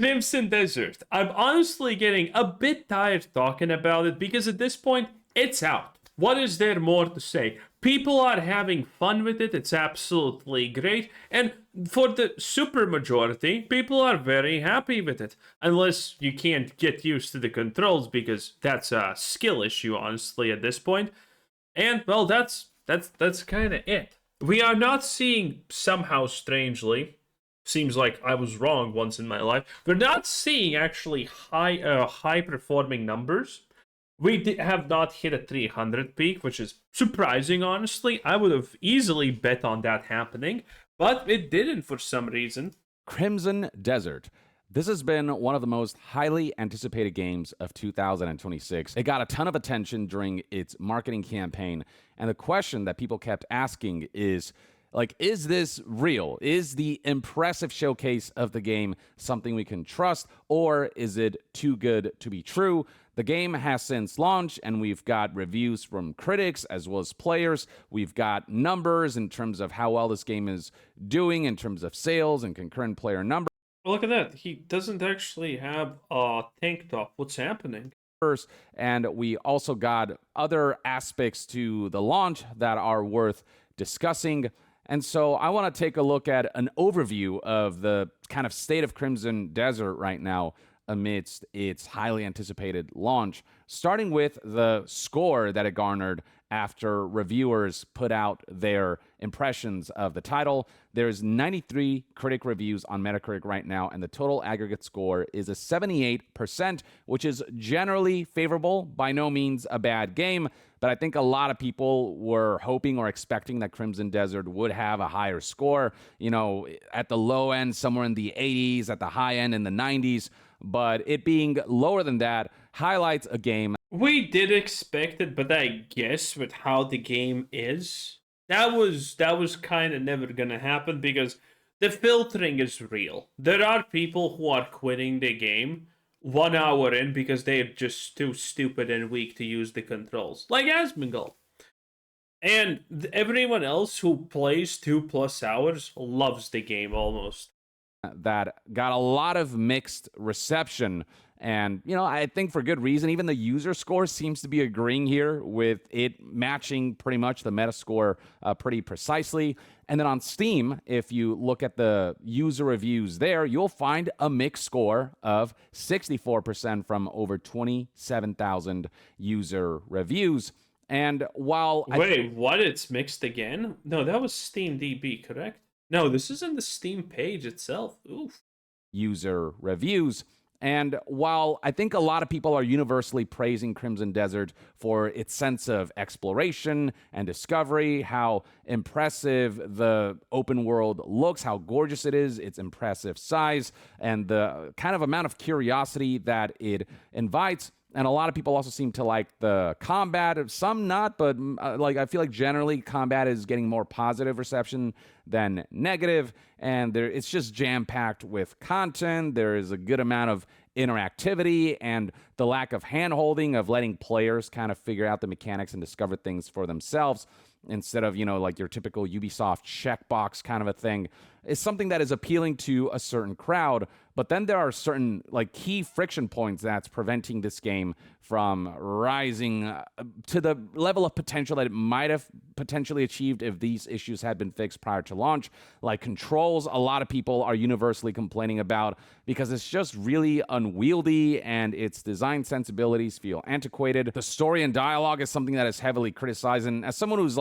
Crimson Desert. I'm honestly getting a bit tired talking about it because at this point, it's out. What is there more to say? People are having fun with it. It's absolutely great. And for the super majority, people are very happy with it. Unless you can't get used to the controls because that's a skill issue, honestly, at this point. And well, that's kind of it. We are not seeing somehow strangely. Seems like I was wrong once in my life. We're not seeing actually high performing numbers. We have not hit a 300 peak, which is surprising, honestly. I would have easily bet on that happening, but it didn't for some reason. Crimson Desert. This has been one of the most highly anticipated games of 2026. It got a ton of attention during its marketing campaign, and the question that people kept asking is, is this real? Is the impressive showcase of the game something we can trust, or is it too good to be true? The game has since launched, and we've got reviews from critics as well as players. We've got numbers in terms of how well this game is doing in terms of sales and concurrent player numbers. Look at that. He doesn't actually have a tank top. What's happening? And we also got other aspects to the launch that are worth discussing. And so I want to take a look at an overview of the kind of state of Crimson Desert right now amidst its highly anticipated launch, starting with the score that it garnered after reviewers put out their impressions of the title. There's 93 critic reviews on Metacritic right now, and the total aggregate score is a 78%, which is generally favorable, by no means a bad game, but I think a lot of people were hoping or expecting that Crimson Desert would have a higher score, at the low end, somewhere in the 80s, at the high end in the 90s, but it being lower than that highlights a game. We did expect it, but I guess with how the game is, that was kind of never gonna happen because the filtering is real. There are people who are quitting the game 1 hour in because they're just too stupid and weak to use the controls, like Asmongold. And everyone else who plays 2+ hours loves the game almost. That got a lot of mixed reception. And, I think for good reason. Even the user score seems to be agreeing here with it matching pretty much the Metascore pretty precisely. And then on Steam, if you look at the user reviews there, you'll find a mixed score of 64% from over 27,000 user reviews. And while Wait, what? It's mixed again? No, that was Steam DB, correct? No, this isn't the Steam page itself. Oof. User reviews. And while I think a lot of people are universally praising Crimson Desert for its sense of exploration and discovery, how impressive the open world looks, how gorgeous it is, its impressive size, and the kind of amount of curiosity that it invites, and a lot of people also seem to like the combat. Some not, but I feel like generally combat is getting more positive reception than negative. And it's just jam-packed with content. There is a good amount of interactivity, and the lack of hand-holding of letting players kind of figure out the mechanics and discover things for themselves instead of, your typical Ubisoft checkbox kind of a thing is something that is appealing to a certain crowd. But then there are certain key friction points that's preventing this game from rising to the level of potential that it might have potentially achieved if these issues had been fixed prior to launch. Like controls, a lot of people are universally complaining about because it's just really unwieldy and its design sensibilities feel antiquated. The story and dialogue is something that is heavily criticized. And as someone who's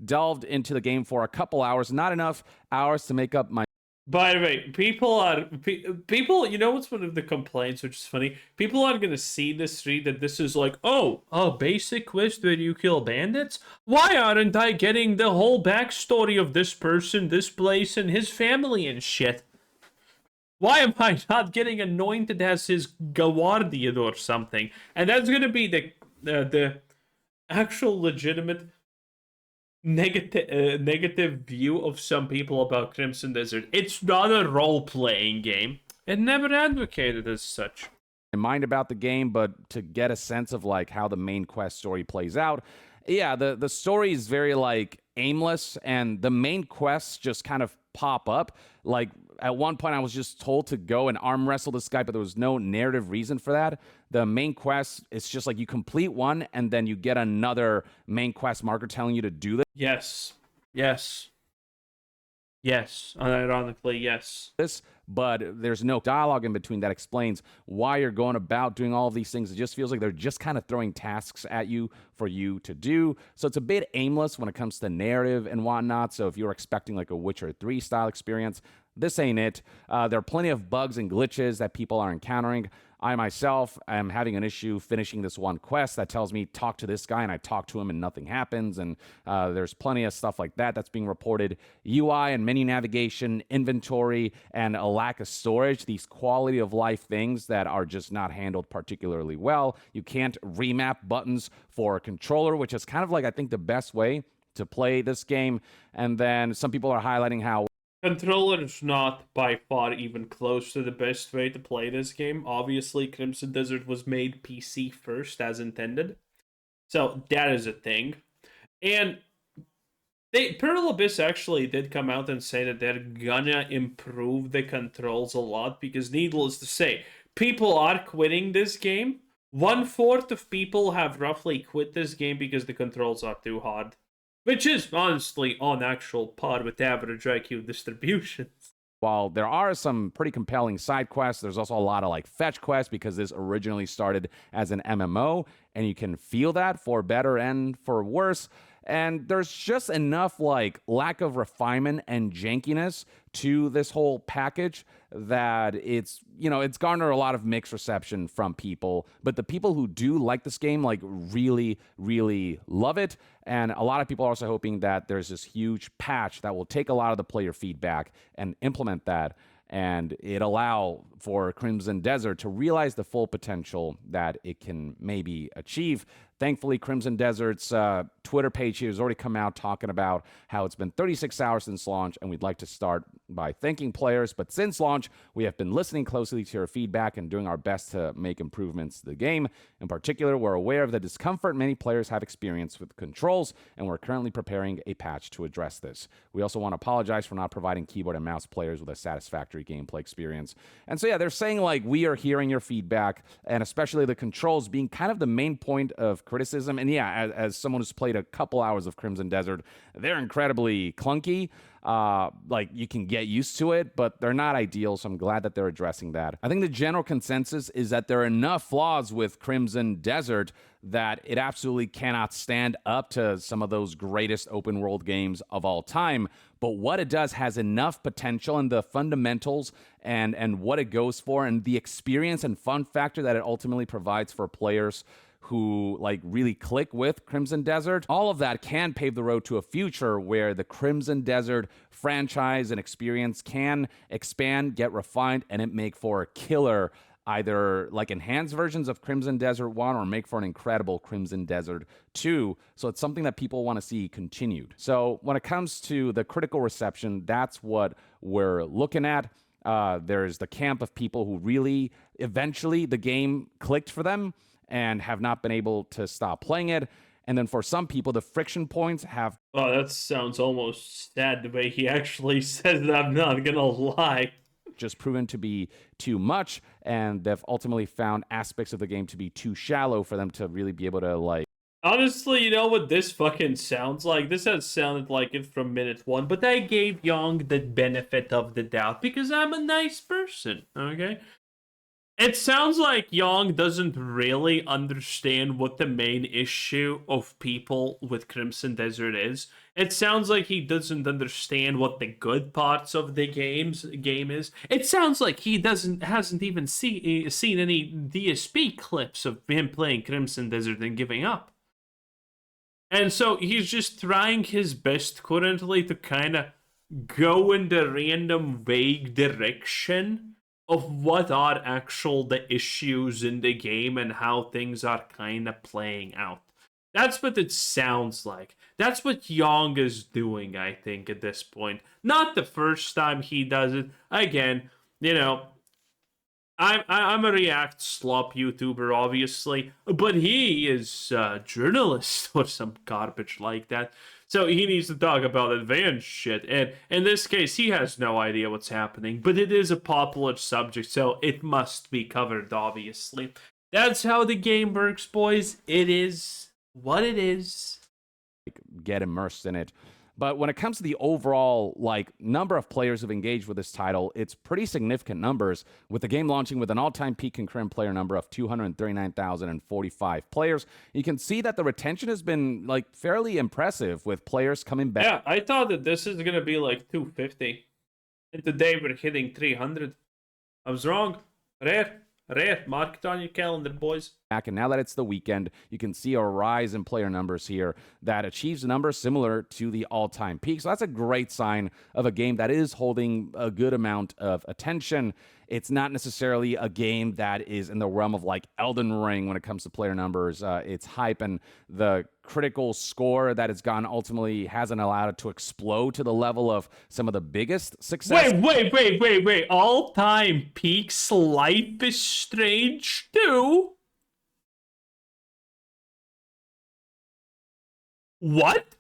delved into the game for a couple hours, not enough hours to make up my... By the way, people. You know what's one of the complaints, which is funny? People are gonna see this, read that this is a basic quest where you kill bandits. Why aren't I getting the whole backstory of this person, this place, and his family and shit? Why am I not getting anointed as his guardian or something? And that's gonna be the actual legitimate negative view of some people about Crimson Desert. It's not a role-playing game. It never advocated as such. Mind about the game, but to get a sense of how the main quest story plays out. Yeah, the story is very aimless, and the main quests just kind of pop up. at one point I was just told to go and arm wrestle this guy, but there was no narrative reason for that. The main quest, it's just like you complete one and then you get another main quest marker telling you to do this. Yes, unironically, yes. But there's no dialogue in between that explains why you're going about doing all of these things. It just feels like they're just kind of throwing tasks at you for you to do. So it's a bit aimless when it comes to narrative and whatnot. So if you're expecting like a Witcher 3 style experience, this ain't it. There are plenty of bugs and glitches that people are encountering. I myself am having an issue finishing this one quest that tells me talk to this guy, and I talk to him and nothing happens. And there's plenty of stuff like that that's being reported. UI and menu navigation, inventory, and a lack of storage, these quality of life things that are just not handled particularly well. You can't remap buttons for a controller, which is kind of like, I think, the best way to play this game. And then some people are highlighting how controller is not by far even close to the best way to play this game. Obviously, Crimson Desert was made PC first as intended. So that is a thing. And Pearl Abyss actually did come out and say that they're gonna improve the controls a lot, because needless to say, people are quitting this game. 1/4 of people have roughly quit this game because the controls are too hard. Which is honestly on actual par with average IQ distributions. while there are some pretty compelling side quests, there's also a lot of like fetch quests because this originally started as an MMO, and you can feel that for better and for worse. And there's just enough like lack of refinement and jankiness to this whole package that it's garnered a lot of mixed reception from people. But the people who do like this game like really, really love it. And a lot of people are also hoping that there's this huge patch that will take a lot of the player feedback and implement that, and it allow for Crimson Desert to realize the full potential that it can maybe achieve. Thankfully, Crimson Desert's Twitter page here has already come out talking about how it's been 36 hours since launch, and we'd like to start by thanking players. But since launch, we have been listening closely to your feedback and doing our best to make improvements to the game. In particular, we're aware of the discomfort many players have experienced with controls, and we're currently preparing a patch to address this. We also want to apologize for not providing keyboard and mouse players with a satisfactory gameplay experience. And so, yeah, they're saying, like, we are hearing your feedback, and especially the controls being kind of the main point of criticism. And yeah, as someone who's played a couple hours of Crimson Desert, they're incredibly clunky. Like, you can get used to it, but they're not ideal, so I'm glad that they're addressing that. I think the general consensus is that there are enough flaws with Crimson Desert that it absolutely cannot stand up to some of those greatest open world games of all time. But what it does has enough potential, and the fundamentals and what it goes for, and the experience and fun factor that it ultimately provides for players who like really click with Crimson Desert, all of that can pave the road to a future where the Crimson Desert franchise and experience can expand, get refined, and it make for a killer, either like enhanced versions of Crimson Desert 1 or make for an incredible Crimson Desert 2. So it's something that people want to see continued. So when it comes to the critical reception, that's what we're looking at. There's the camp of people who really, eventually, the game clicked for them and have not been able to stop playing it. And then for some people, the friction points have... Oh, that sounds almost sad the way he actually says it, I'm not gonna lie. Just proven to be too much, and they've ultimately found aspects of the game to be too shallow for them to really be able to, like... Honestly, you know what this fucking sounds like? This has sounded like it from minute one, but I gave Yong the benefit of the doubt because I'm a nice person, okay? It sounds like Yong doesn't really understand what the main issue of people with Crimson Desert is. It sounds like he doesn't understand what the good parts of the game is. It sounds like he hasn't even seen any DSP clips of him playing Crimson Desert and giving up. And so he's just trying his best currently to kind of go in the random vague direction of what are the issues in the game and how things are kind of playing out. That's what it sounds like. That's what Yong is doing, I think, at this point. Not the first time he does it. Again, you know, I'm a React slop YouTuber, obviously, but he is a journalist or some garbage like that. So he needs to talk about advanced shit. And in this case, he has no idea what's happening. But it is a popular subject, so it must be covered, obviously. That's how the game works, boys. It is what it is. Get immersed in it. But when it comes to the overall number of players who've engaged with this title, it's pretty significant numbers, with the game launching with an all-time peak concurrent player number of 239,045 players. You can see that the retention has been fairly impressive, with players coming back. Yeah, I thought that this is gonna be like 250, and today we're hitting 300. I was wrong. Rare. Mark it on your calendar, boys. And now that it's the weekend, you can see a rise in player numbers here that achieves numbers similar to the all-time peak. So that's a great sign of a game that is holding a good amount of attention. It's not necessarily a game that is in the realm of Elden Ring when it comes to player numbers. Its hype and the critical score that it's gotten ultimately hasn't allowed it to explode to the level of some of the biggest success. Wait. All-time peaks, Life is Strange 2? What?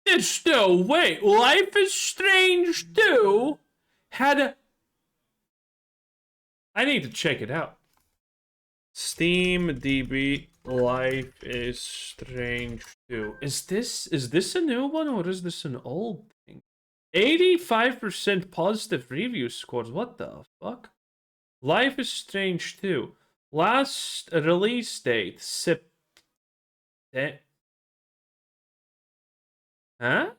There's no way. Life is Strange 2 had a... I need to check it out. Steam DB Life is Strange 2. Is this a new one or is this an old thing? 85% positive review scores. What the fuck? Life is Strange 2. Last release date, Huh?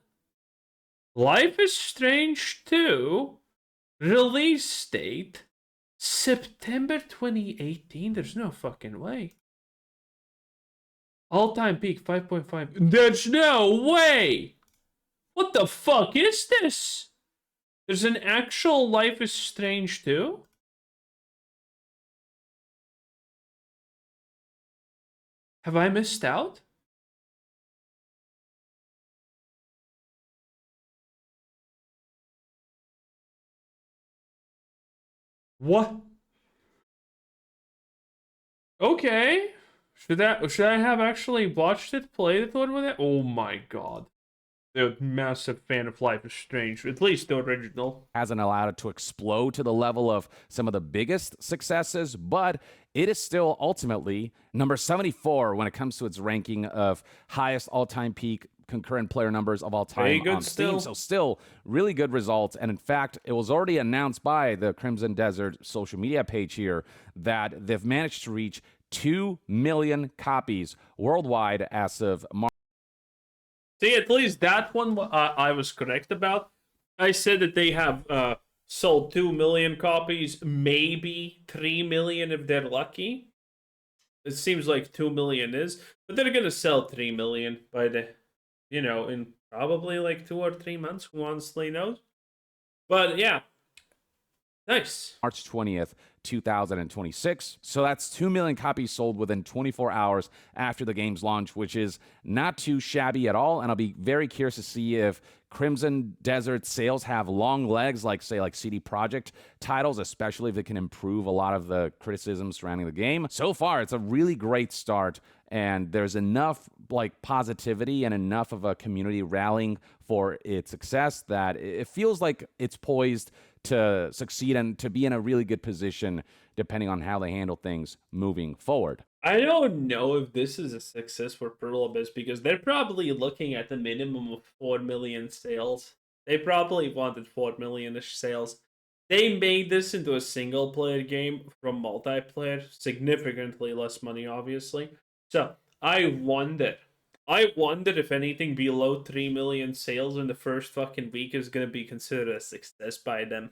Life is Strange 2 release date September 2018. There's no fucking way. All-time peak 5.5. There's no way. What the fuck is this? There's an actual Life is Strange 2? Have I missed out? What? Okay. Should I have actually watched it, played it with it? Oh my god. They're a massive fan of Life is Strange, at least the original. Hasn't allowed it to explode to the level of some of the biggest successes, but it is still ultimately number 74 when it comes to its ranking of highest all-time peak concurrent player numbers of all time on Steam. So still really good results. And in fact, it was already announced by the Crimson Desert social media page here that they've managed to reach 2 million copies worldwide as of March. See, at least that one I was correct about. I said that they have sold 2 million copies, maybe 3 million if they're lucky. It seems like 2 million is, but they're gonna sell 3 million by the, in probably 2 or 3 months. Who honestly knows? But yeah, nice. March 20th, 2026. So that's 2 million copies sold within 24 hours after the game's launch, which is not too shabby at all. And I'll be very curious to see if Crimson Desert sales have long legs, like CD Projekt titles, especially if it can improve a lot of the criticism surrounding the game. So far, it's a really great start, and there's enough positivity and enough of a community rallying for its success that it feels like it's poised to succeed and to be in a really good position depending on how they handle things moving forward. I don't know if this is a success for Pearl Abyss because they're probably looking at the minimum of 4 million sales. They probably wanted 4 million-ish sales. They made this into a single-player game from multiplayer, significantly less money, obviously. So, I wonder if anything below 3 million sales in the first fucking week is going to be considered a success by them.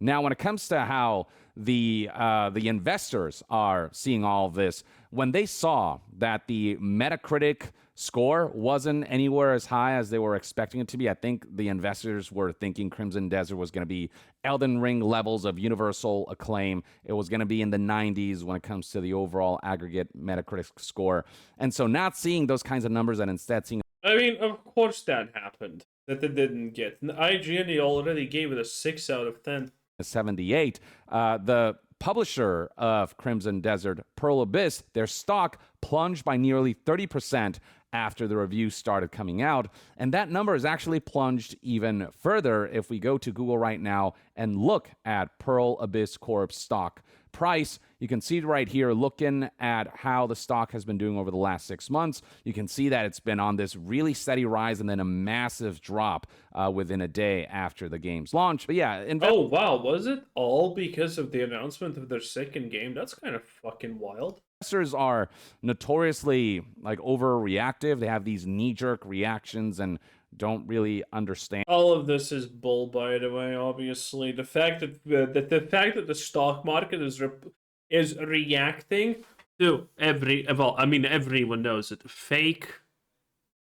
Now, when it comes to how the investors are seeing all of this, when they saw that the Metacritic score wasn't anywhere as high as they were expecting it to be, I think the investors were thinking Crimson Desert was going to be Elden Ring levels of universal acclaim. It was going to be in the 90s when it comes to the overall aggregate Metacritic score. And so not seeing those kinds of numbers and instead seeing... I mean, of course that happened. That they didn't get. IGN already gave it a 6 out of 10. 78. The publisher of Crimson Desert, Pearl Abyss, their stock plunged by nearly 30% after the review started coming out. And that number has actually plunged even further if we go to Google right now and look at Pearl Abyss Corp's stock price. You can see right here, looking at how the stock has been doing over the last 6 months. You can see that it's been on this really steady rise and then a massive drop within a day after the game's launch. But yeah, Oh wow, was it all because of the announcement of their second game? That's kind of fucking wild. investors are notoriously like overreactive. They have these knee-jerk reactions and don't really understand. All of this is bull, by the way. Obviously, the fact that the stock market is reacting to everyone knows it. Fake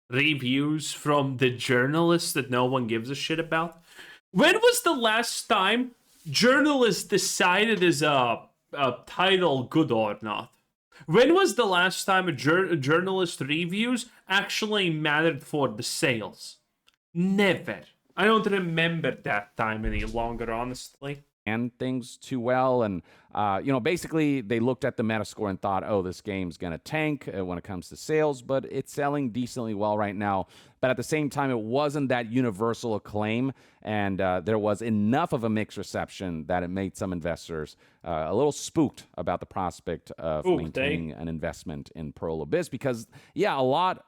reviews from the journalists that no one gives a shit about. When was the last time journalists decided is a title good or not? When was the last time a journalist reviews actually mattered for the sales? Never. I don't remember that time any longer, honestly. And things too well. And, basically they looked at the Metascore and thought, oh, this game's going to tank when it comes to sales, but it's selling decently well right now. But at the same time, it wasn't that universal acclaim, and there was enough of a mixed reception that it made some investors a little spooked about the prospect of maintaining an investment in Pearl Abyss because, a lot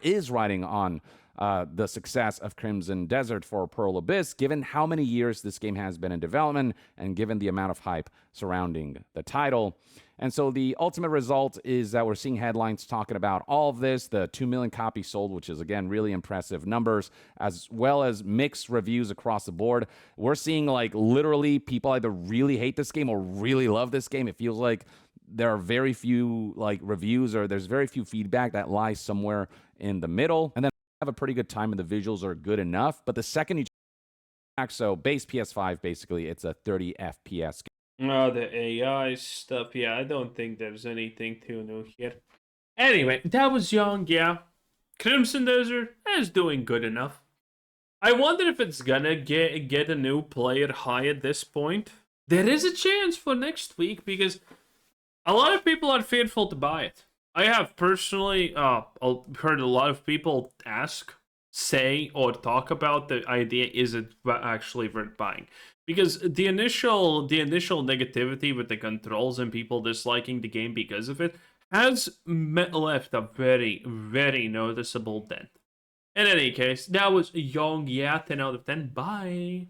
is riding on the success of Crimson Desert for Pearl Abyss, given how many years this game has been in development and given the amount of hype surrounding the title. And so the ultimate result is that we're seeing headlines talking about all of this, the 2 million copies sold, which is, again, really impressive numbers, as well as mixed reviews across the board. We're seeing, literally people either really hate this game or really love this game. It feels like there are very few, reviews or there's very few feedback that lies somewhere in the middle. And then have a pretty good time and the visuals are good enough, but the second you back, so base PS5, basically it's a 30 FPS. Oh, the AI stuff. Yeah, I don't think there's anything too new here. Anyway, that was Yong Yea. Crimson Desert is doing good enough. I wonder if it's gonna get a new player high at this point. There is a chance for next week because a lot of people are fearful to buy it. I have personally heard a lot of people say, or talk about the idea, is it actually worth buying? Because the initial negativity with the controls and people disliking the game because of it has left a very, very noticeable dent. In any case, that was Yong Yea, 10 out of 10. Bye!